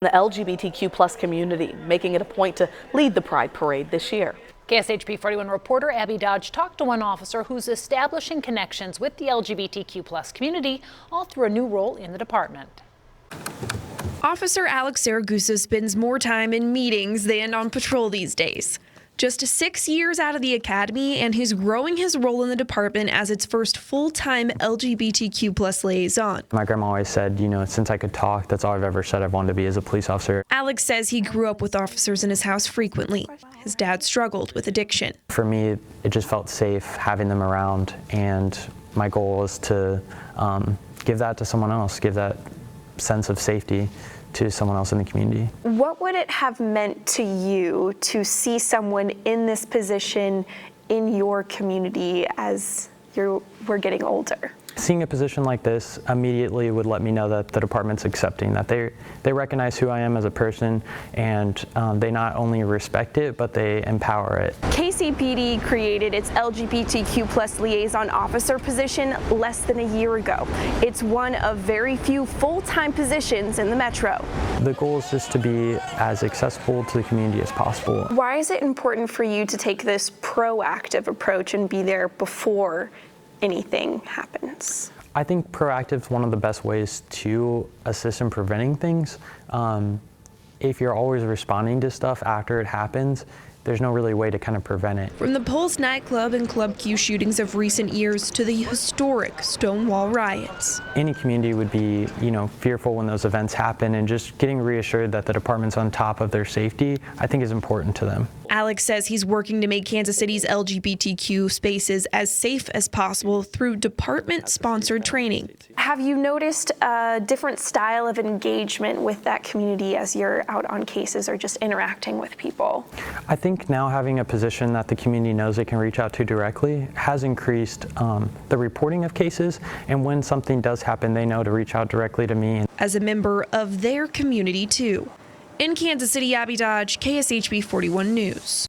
The LGBTQ+ community, making it a point to lead the Pride Parade this year. KSHP 41 reporter Abby Dodge talked to one officer who's establishing connections with the LGBTQ+ community, all through a new role in the department. Officer Alex Saragusa spends more time in meetings than on patrol these days. Just 6 years out of the academy, and he's growing his role in the department as its first full-time LGBTQ+ liaison. My grandma always said, since I could talk, that's all I've ever said I wanted to be as a police officer. Alex says he grew up with officers in his house frequently. His dad struggled with addiction. For me, it just felt safe having them around, and my goal was to give that to someone else, give that sense of safety to someone else in the community. What would it have meant to you to see someone in this position in your community as we're getting older? Seeing a position like this immediately would let me know that the department's accepting, that they recognize who I am as a person, and they not only respect it, but they empower it. KCPD created its LGBTQ+ liaison officer position less than a year ago. It's one of very few full-time positions in the metro. The goal is just to be as accessible to the community as possible. Why is it important for you to take this proactive approach and be there before anything happens? I think proactive is one of the best ways to assist in preventing things. If you're always responding to stuff after it happens, there's no really way to kind of prevent it. From the Pulse nightclub and Club Q shootings of recent years to the historic Stonewall riots. Any community would be, fearful when those events happen, and just getting reassured that the department's on top of their safety, I think is important to them. Alex says he's working to make Kansas City's LGBTQ spaces as safe as possible through department-sponsored training. Have you noticed a different style of engagement with that community as you're out on cases or just interacting with people? I think now having a position that the community knows they can reach out to directly has increased the reporting of cases, and when something does happen, they know to reach out directly to me. As a member of their community too. In Kansas City, Abby Dodge, KSHP 41 News.